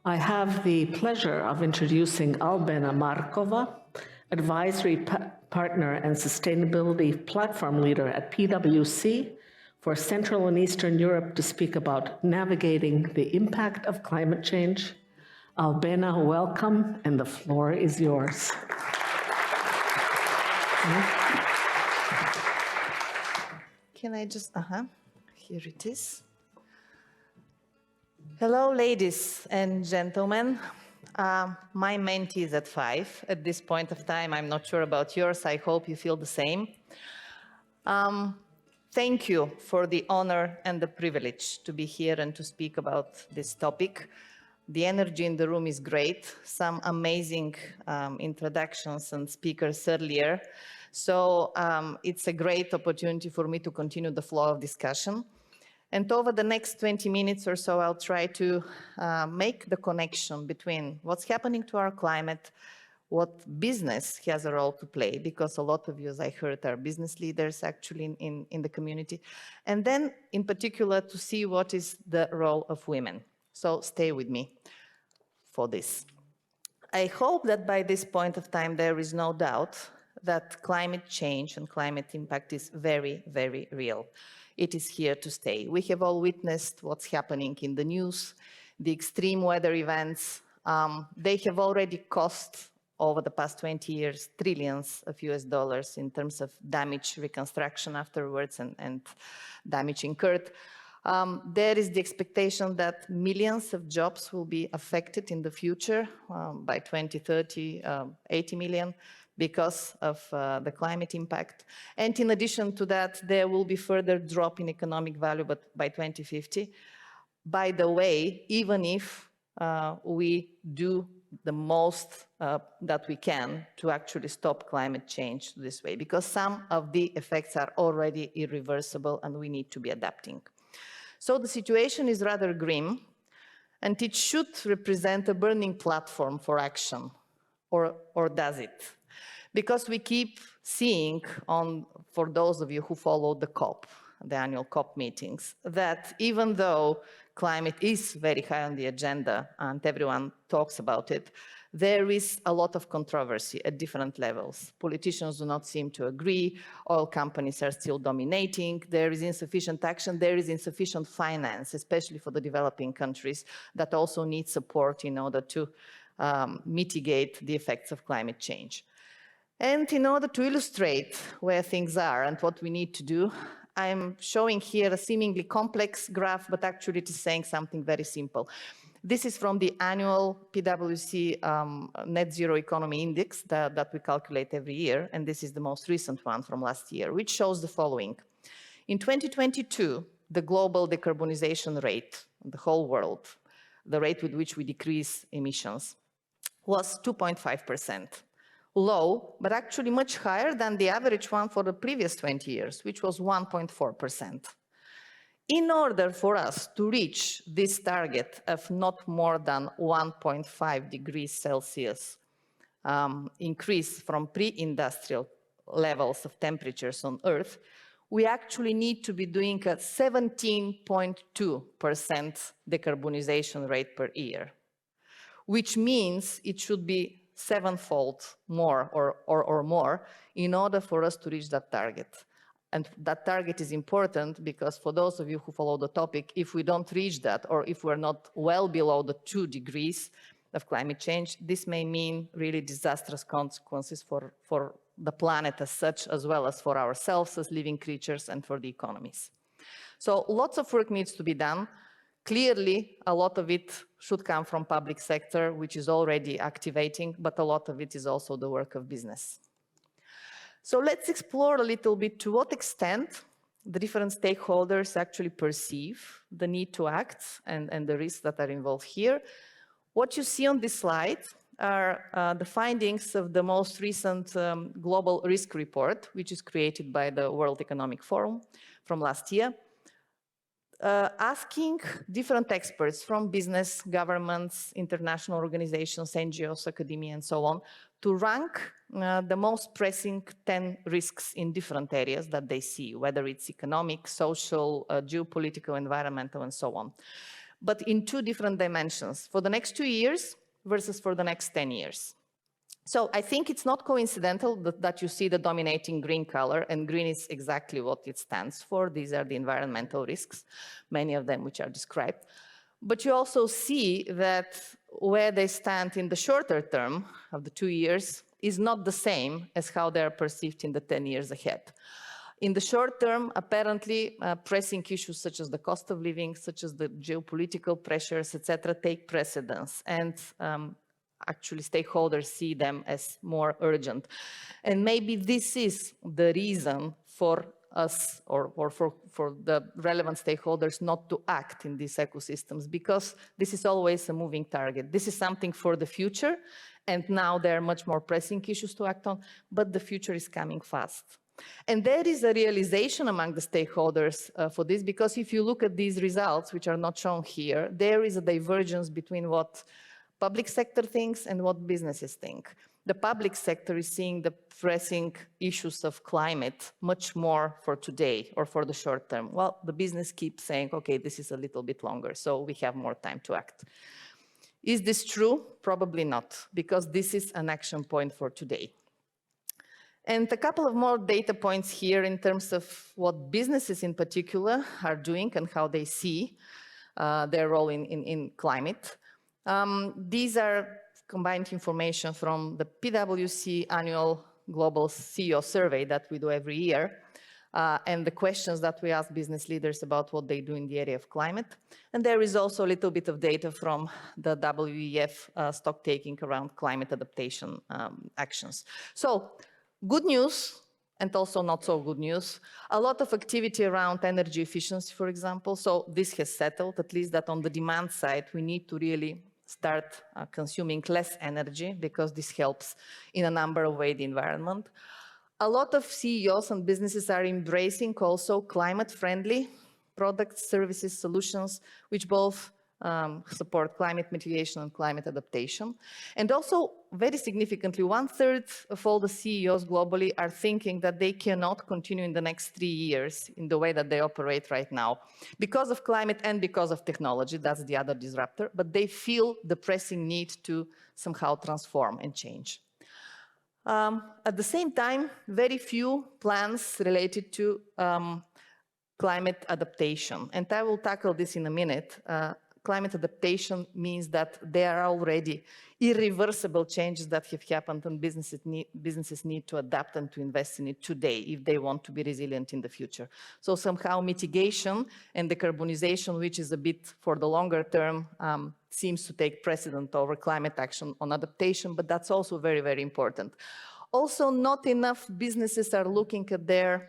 I have the pleasure of introducing Albena Markova, Advisory Partner and Sustainability Platform Leader at PwC for Central and Eastern Europe, to speak about navigating the impact of climate change. Albena, welcome, and the floor is yours. Can I just, here it is. Hello, ladies and gentlemen. My Menti is at 5. At this point of time, I'm not sure about yours. I hope you feel the same. Thank you for the honor and the privilege to be here and to speak about this topic. The energy in the room is great. Some amazing introductions and speakers earlier. So it's a great opportunity for me to continue the flow of discussion. And over the next 20 minutes or so, I'll try to make the connection between what's happening to our climate, what business has a role to play, because a lot of you, as I heard, are business leaders actually in the community. And then, in particular, to see what is the role of women. So stay with me for this. I hope that by this point of time, there is no doubt that climate change and climate impact is very, very real. It is here to stay. We have all witnessed what's happening in the news, the extreme weather events. They have already cost, over the past 20 years, trillions of US dollars in terms of damage, reconstruction afterwards, and damage incurred. There is the expectation that millions of jobs will be affected in the future, by 2030, 80 million. Because of the climate impact. And in addition to that, there will be further drop in economic value, but by 2050. By the way, even if we do the most that we can to actually stop climate change this way, because some of the effects are already irreversible and we need to be adapting. So the situation is rather grim, and it should represent a burning platform for action, or does it? Because we keep seeing, for those of you who follow the COP, the annual COP meetings, that even though climate is very high on the agenda and everyone talks about it, there is a lot of controversy at different levels. Politicians do not seem to agree, oil companies are still dominating, there is insufficient action, there is insufficient finance, especially for the developing countries that also need support in order to mitigate the effects of climate change. And in order to illustrate where things are and what we need to do, I'm showing here a seemingly complex graph, but actually it is saying something very simple. This is from the annual PwC Net Zero Economy Index that we calculate every year, and this is the most recent one from last year, which shows the following. In 2022, the global decarbonization rate in the whole world, the rate with which we decrease emissions, was 2.5%. Low, but actually much higher than the average one for the previous 20 years, which was 1.4%. In order for us to reach this target of not more than 1.5 degrees Celsius increase from pre-industrial levels of temperatures on Earth, we actually need to be doing a 17.2% decarbonization rate per year, which means it should be sevenfold more or more in order for us to reach that target. And that target is important because for those of you who follow the topic, if we don't reach that, or if we're not well below the 2 degrees of climate change, this may mean really disastrous consequences for the planet as such, as well as for ourselves as living creatures and for the economies. So lots of work needs to be done. Clearly, a lot of it should come from public sector, which is already activating, but a lot of it is also the work of business. So let's explore a little bit to what extent the different stakeholders actually perceive the need to act and the risks that are involved here. What you see on this slide are the findings of the most recent global risk report, which is created by the World Economic Forum from last year. Asking different experts from business, governments, international organizations, NGOs, academia, and so on, to rank the most pressing 10 risks in different areas that they see, whether it's economic, social, geopolitical, environmental, and so on. but in two different dimensions, for the next 2 years versus for the next 10 years. So I think it's not coincidental that you see the dominating green color, and green is exactly what it stands for. These are the environmental risks, many of them which are described. But you also see that where they stand in the shorter term of the 2 years is not the same as how they are perceived in the 10 years ahead. In the short term, apparently, pressing issues such as the cost of living, such as the geopolitical pressures, etc., take precedence. And actually stakeholders see them as more urgent. And maybe this is the reason for us or for the relevant stakeholders not to act in these ecosystems, because this is always a moving target. This is something for the future, and now there are much more pressing issues to act on, but the future is coming fast. And there is a realization among the stakeholders for this, because if you look at these results, which are not shown here, there is a divergence between what public sector thinks and what businesses think. The public sector is seeing the pressing issues of climate much more for today or for the short term. Well, the business keeps saying, okay, this is a little bit longer, so we have more time to act. Is this true? Probably not, because this is an action point for today. And a couple of more data points here in terms of what businesses in particular are doing and how they see their role in climate. These are combined information from the PwC annual global CEO survey that we do every year, and the questions that we ask business leaders about what they do in the area of climate. And there is also a little bit of data from the WEF stock taking around climate adaptation actions. So good news, and also not so good news. A lot of activity around energy efficiency, for example. So this has settled, at least that on the demand side, we need to really start consuming less energy, because this helps in a number of ways the environment. A lot of CEOs and businesses are embracing also climate-friendly products, services, solutions, which both support climate mitigation and climate adaptation. And also, very significantly, 1/3 of all the CEOs globally are thinking that they cannot continue in the next 3 years in the way that they operate right now, because of climate and because of technology. That's the other disruptor, but they feel the pressing need to somehow transform and change. At the same time, very few plans related to climate adaptation. And I will tackle this in a minute. Climate adaptation means that there are already irreversible changes that have happened, and businesses need to adapt and to invest in it today if they want to be resilient in the future. So somehow mitigation and decarbonization, which is a bit for the longer term, seems to take precedent over climate action on adaptation, but that's also very, very important. Also, not enough businesses are looking at their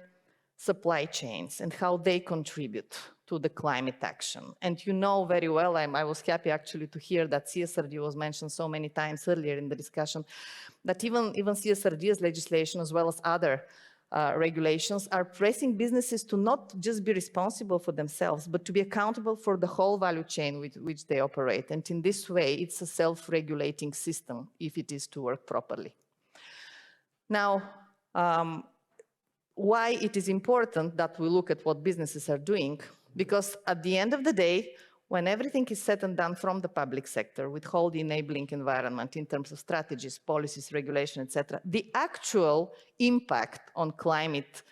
supply chains and how they contribute to the climate action. And you know very well, I was happy actually to hear that CSRD was mentioned so many times earlier in the discussion, that even CSRD's legislation, as well as other regulations, are pressing businesses to not just be responsible for themselves, but to be accountable for the whole value chain with which they operate. And in this way, it's a self-regulating system if it is to work properly. Now, why it is important that we look at what businesses are doing? Because at the end of the day, when everything is said and done from the public sector, with whole the enabling environment in terms of strategies, policies, regulation, etc., the actual impact on climate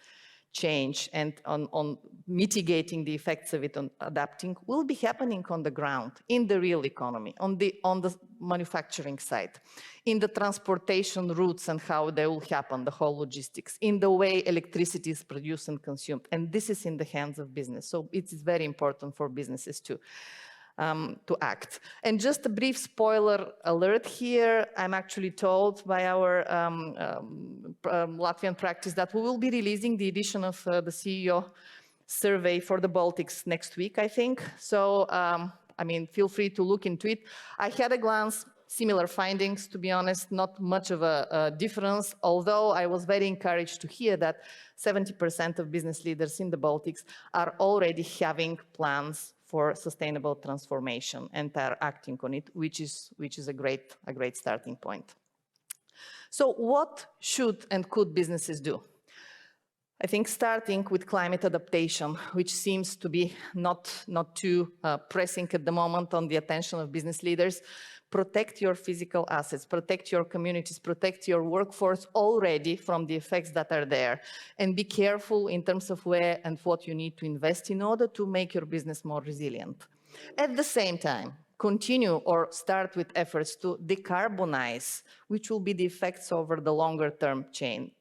change and on mitigating the effects of it, on adapting, will be happening on the ground, in the real economy, on the manufacturing side, in the transportation routes and how they will happen, the whole logistics, in the way electricity is produced and consumed. And this is in the hands of business. So it is very important for businesses to act. And just a brief spoiler alert here, I'm actually told by our Latvian practice that we will be releasing the edition of the CEO survey for the Baltics next week, I think. So, I mean, feel free to look into it. I had a glance, similar findings, to be honest, not much of a difference, although I was very encouraged to hear that 70% of business leaders in the Baltics are already having plans for sustainable transformation and are acting on it, which is a great starting point. So what should and could businesses do? I think starting with climate adaptation, which seems to be not too pressing at the moment on the attention of business leaders. Protect your physical assets, protect your communities, protect your workforce already from the effects that are there. And be careful in terms of where and what you need to invest in order to make your business more resilient. At the same time, continue or start with efforts to decarbonize, which will be the effects over the longer term chain,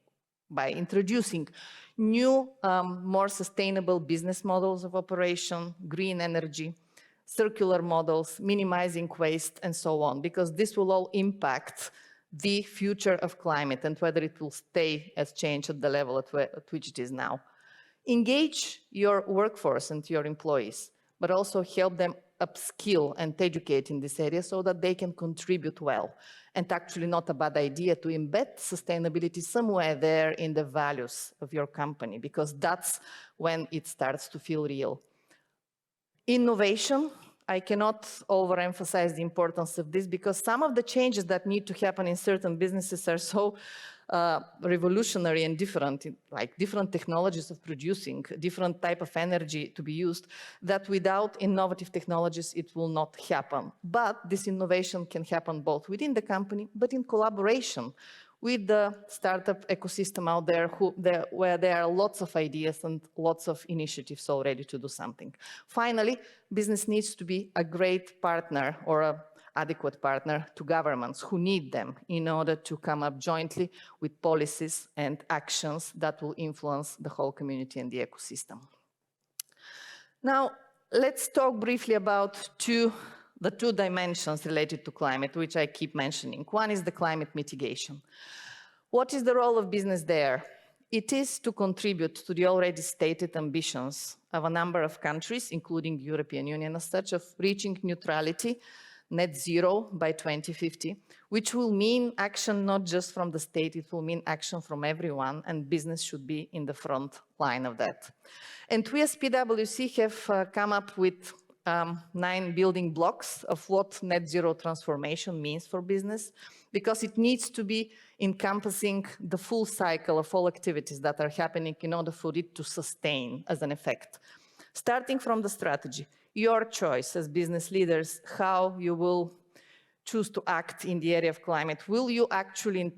by introducing new, more sustainable business models of operation, green energy, circular models, minimizing waste, and so on, because this will all impact the future of climate and whether it will stay as change at the level at which it is now. Engage your workforce and your employees, but also help them upskill and educate in this area so that they can contribute well. And actually not a bad idea to embed sustainability somewhere there in the values of your company, because that's when it starts to feel real. Innovation, I cannot overemphasize the importance of this, because some of the changes that need to happen in certain businesses are so revolutionary and different, like different technologies of producing, different type of energy to be used, that without innovative technologies, it will not happen. But this innovation can happen both within the company, but in collaboration with the startup ecosystem out there, where there are lots of ideas and lots of initiatives already to do something. Finally, business needs to be a great partner or an adequate partner to governments who need them in order to come up jointly with policies and actions that will influence the whole community and the ecosystem. Now, let's talk briefly about the two dimensions related to climate, which I keep mentioning. One is the climate mitigation. What is the role of business there? It is to contribute to the already stated ambitions of a number of countries, including the European Union as such, of reaching neutrality, net zero by 2050, which will mean action not just from the state, it will mean action from everyone, and business should be in the front line of that. And we as PwC have come up with 9 building blocks of what net zero transformation means for business, because it needs to be encompassing the full cycle of all activities that are happening in order for it to sustain as an effect. Starting from the strategy, your choice as business leaders, how you will choose to act in the area of climate. Will you actually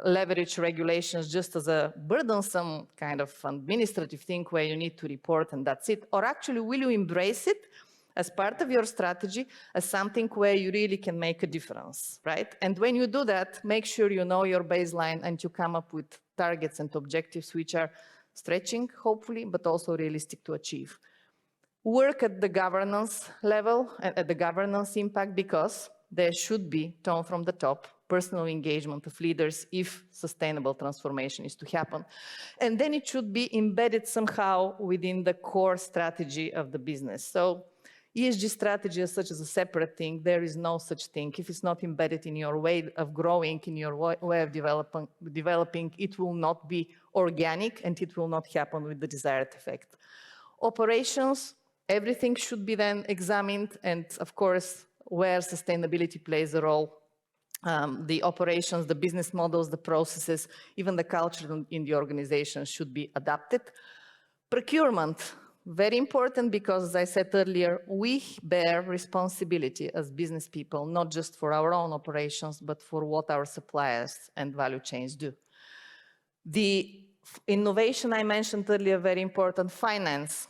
leverage regulations just as a burdensome kind of administrative thing where you need to report and that's it? Or actually, will you embrace it as part of your strategy as something where you really can make a difference, right? And when you do that, make sure you know your baseline and you come up with targets and objectives which are stretching, hopefully, but also realistic to achieve. Work at the governance level, at the governance impact, because there should be, tone from the top, personal engagement of leaders if sustainable transformation is to happen. And then it should be embedded somehow within the core strategy of the business. So ESG strategy as such as a separate thing, there is no such thing. If it's not embedded in your way of growing, in your way of developing, it will not be organic and it will not happen with the desired effect. Operations, everything should be then examined, and of course, where sustainability plays a role, the operations, the business models, the processes, even the culture in the organization should be adapted. Procurement, very important, because as I said earlier, we bear responsibility as business people, not just for our own operations, but for what our suppliers and value chains do. The innovation I mentioned earlier, very important. Finance.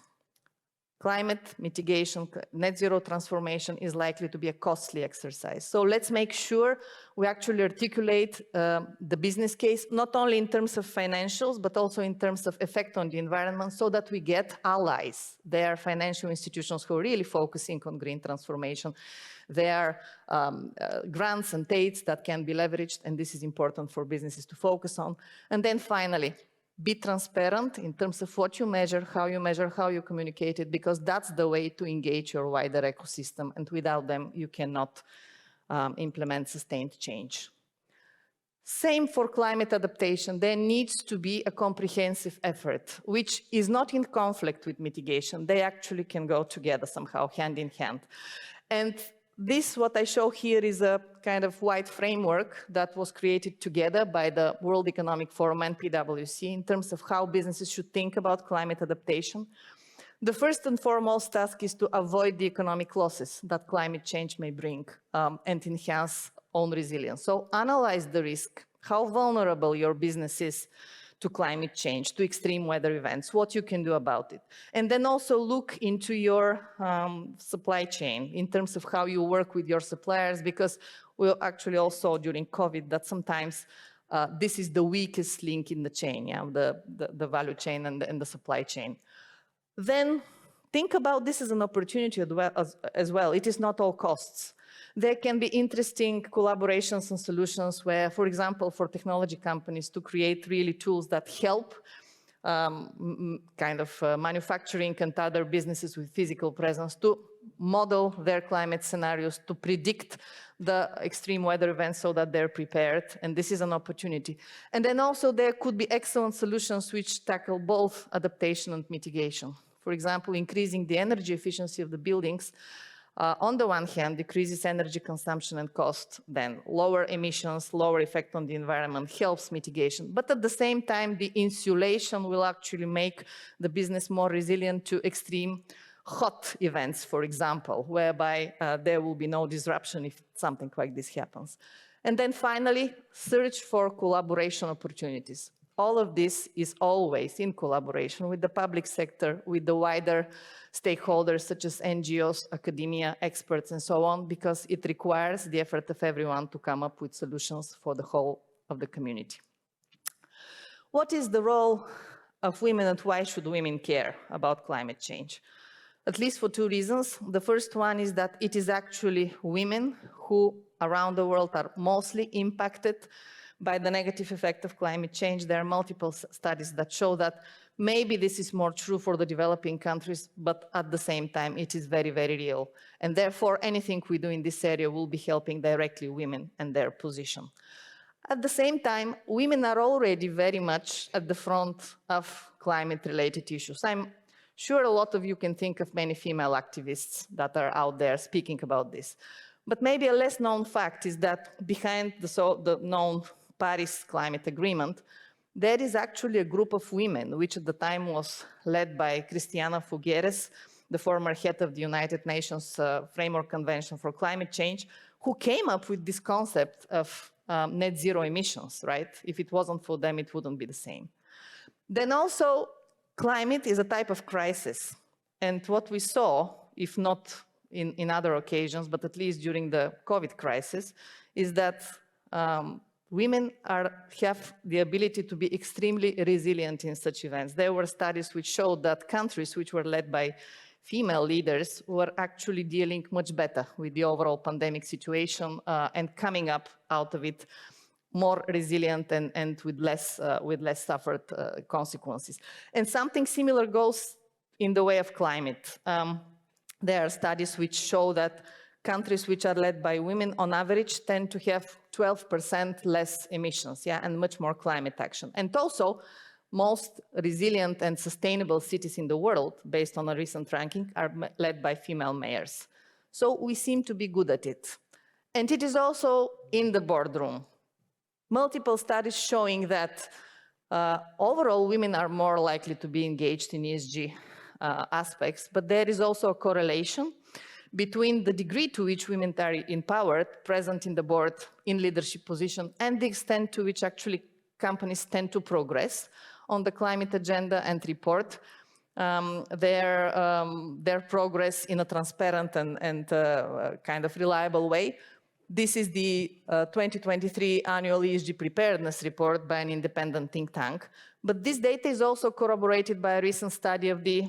Climate mitigation, net zero transformation is likely to be a costly exercise. So let's make sure we actually articulate the business case, not only in terms of financials, but also in terms of effect on the environment, so that we get allies. There are financial institutions who are really focusing on green transformation. There are grants and aids that can be leveraged, and this is important for businesses to focus on. And then finally, be transparent in terms of what you measure, how you communicate it, because that's the way to engage your wider ecosystem. And without them, you cannot implement sustained change. Same for climate adaptation. There needs to be a comprehensive effort, which is not in conflict with mitigation. They actually can go together somehow, hand in hand. And This, what I show here, is a kind of wide framework that was created together by the World Economic Forum and PwC in terms of how businesses should think about climate adaptation. The first and foremost task is to avoid the economic losses that climate change may bring and enhance own resilience. So analyze the risk, how vulnerable your business is to climate change, to extreme weather events, what you can do about it. And then also look into your supply chain in terms of how you work with your suppliers, because we actually also during COVID that sometimes this is the weakest link in the chain, yeah, the value chain and the supply chain. Then think about this as an opportunity as well. It is not all costs. There can be interesting collaborations and solutions where, for example, for technology companies to create really tools that help manufacturing and other businesses with physical presence to model their climate scenarios, to predict the extreme weather events so that they're prepared. And this is an opportunity. And then also there could be excellent solutions which tackle both adaptation and mitigation. For example, increasing the energy efficiency of the buildings on the one hand, decreases energy consumption and cost, then lower emissions, lower effect on the environment, helps mitigation. But at the same time, the insulation will actually make the business more resilient to extreme hot events, for example, whereby there will be no disruption if something like this happens. And then finally, search for collaboration opportunities. All of this is always in collaboration with the public sector, with the wider stakeholders such as NGOs, academia, experts, and so on, because it requires the effort of everyone to come up with solutions for the whole of the community. What is the role of women and why should women care about climate change? At least for two reasons. The first one is that it is actually women who around the world are mostly impacted by the negative effect of climate change. There are multiple studies that show that maybe this is more true for the developing countries, but at the same time, it is very, very real. And therefore, anything we do in this area will be helping directly women and their position. At the same time, women are already very much at the front of climate-related issues. I'm sure a lot of you can think of many female activists that are out there speaking about this. But maybe a less known fact is that behind the known Paris Climate Agreement, there is actually a group of women, which at the time was led by Christiana Figueres, the former head of the United Nations Framework Convention for Climate Change, who came up with this concept of net zero emissions, right? If it wasn't for them, it wouldn't be the same. Then also, climate is a type of crisis. And what we saw, if not in other occasions, but at least during the COVID crisis, is that women have the ability to be extremely resilient in such events. There were studies which showed that countries which were led by female leaders were actually dealing much better with the overall pandemic situation and coming up out of it more resilient and with less suffered consequences. And something similar goes in the way of climate. There are studies which show that countries which are led by women on average tend to have 12% less emissions, yeah, and much more climate action. And also, most resilient and sustainable cities in the world, based on a recent ranking, are led by female mayors. So we seem to be good at it. And it is also in the boardroom. Multiple studies showing that overall women are more likely to be engaged in ESG aspects, but there is also a correlation between the degree to which women are empowered, present in the board, in leadership position, and the extent to which actually companies tend to progress on the climate agenda and report their progress in a transparent and kind of reliable way. This is the 2023 annual ESG preparedness report by an independent think tank. But this data is also corroborated by a recent study of the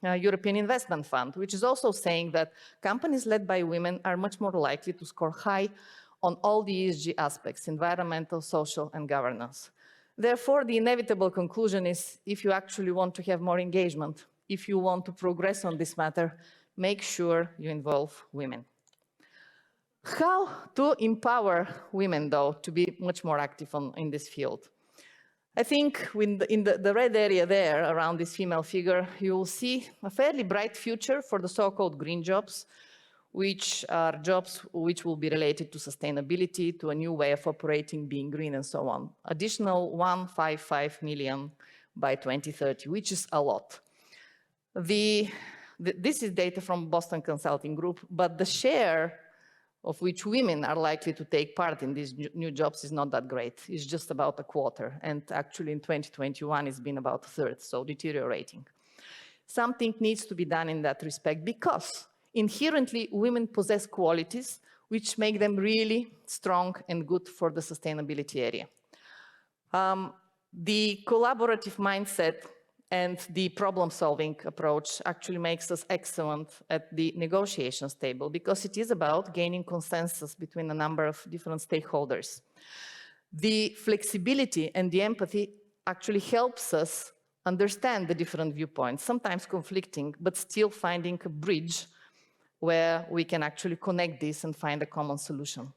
European Investment Fund, which is also saying that companies led by women are much more likely to score high on all the ESG aspects, environmental, social, and governance. Therefore, the inevitable conclusion is if you actually want to have more engagement, if you want to progress on this matter, make sure you involve women. How to empower women, though, to be much more active in this field? I think in the red area there, around this female figure, you will see a fairly bright future for the so-called green jobs, which are jobs which will be related to sustainability, to a new way of operating, being green, and so on. Additional 155 million by 2030, which is a lot. This is data from Boston Consulting Group, but the share of which women are likely to take part in these new jobs is not that great. It's just about a quarter. And actually in 2021, it's been about a third, so deteriorating. Something needs to be done in that respect because inherently women possess qualities which make them really strong and good for the sustainability area. The collaborative mindset and the problem-solving approach actually makes us excellent at the negotiations table because it is about gaining consensus between a number of different stakeholders. The flexibility and the empathy actually helps us understand the different viewpoints, sometimes conflicting, but still finding a bridge where we can actually connect this and find a common solution.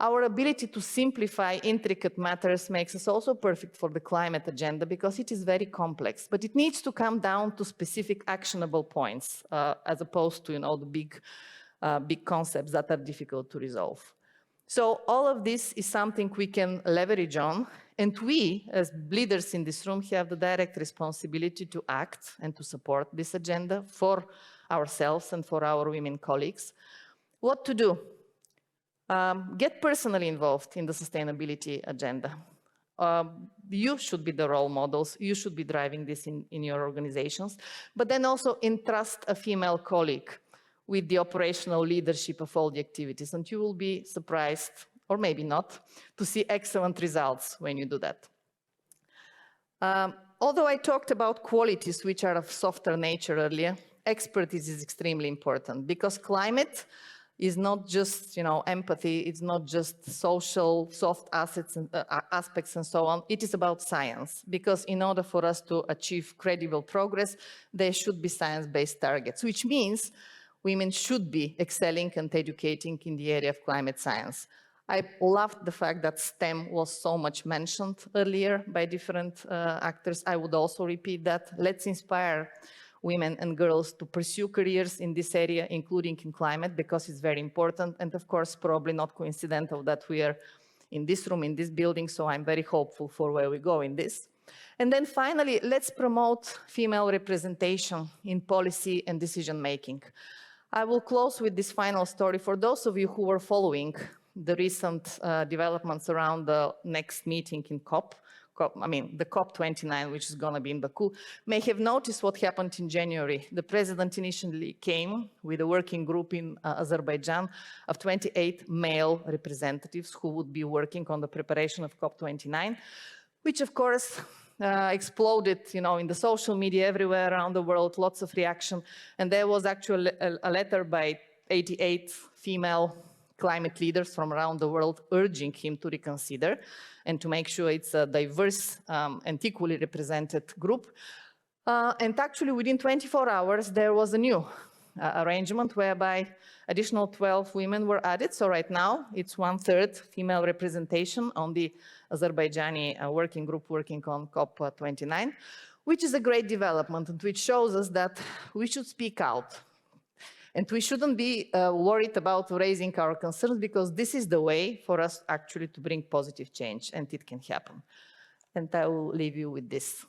Our ability to simplify intricate matters makes us also perfect for the climate agenda because it is very complex, but it needs to come down to specific actionable points as opposed to the big concepts that are difficult to resolve. So all of this is something we can leverage on, and we, as leaders in this room, have the direct responsibility to act and to support this agenda for ourselves and for our women colleagues. What to do? Get personally involved in the sustainability agenda. You should be the role models. You should be driving this in your organizations, but then also entrust a female colleague with the operational leadership of all the activities. And you will be surprised, or maybe not, to see excellent results when you do that. Although I talked about qualities which are of softer nature earlier, expertise is extremely important because climate is not just empathy, it's not just social soft assets and aspects and so on. It is about science, because in order for us to achieve credible progress, there should be science-based targets, which means women should be excelling and educating in the area of climate science. I loved the fact that STEM was so much mentioned earlier by different actors. I would also repeat that. Let's inspire women and girls to pursue careers in this area, including in climate, because it's very important. And of course, probably not coincidental that we are in this room, in this building, so I'm very hopeful for where we go in this. And then finally, let's promote female representation in policy and decision-making. I will close with this final story. For those of you who were following the recent developments around the next meeting in the COP29, which is going to be in Baku, may have noticed what happened in January. The president initially came with a working group in Azerbaijan of 28 male representatives who would be working on the preparation of COP29, which of course exploded, in the social media everywhere around the world, lots of reaction. And there was actually a letter by 88 female climate leaders from around the world urging him to reconsider and to make sure it's a diverse and equally represented group. And actually within 24 hours, there was a new arrangement whereby additional 12 women were added. So right now it's 1/3 female representation on the Azerbaijani working group working on COP29, which is a great development and which shows us that we should speak out. And we shouldn't be worried about raising our concerns, because this is the way for us actually to bring positive change, and it can happen. And I will leave you with this.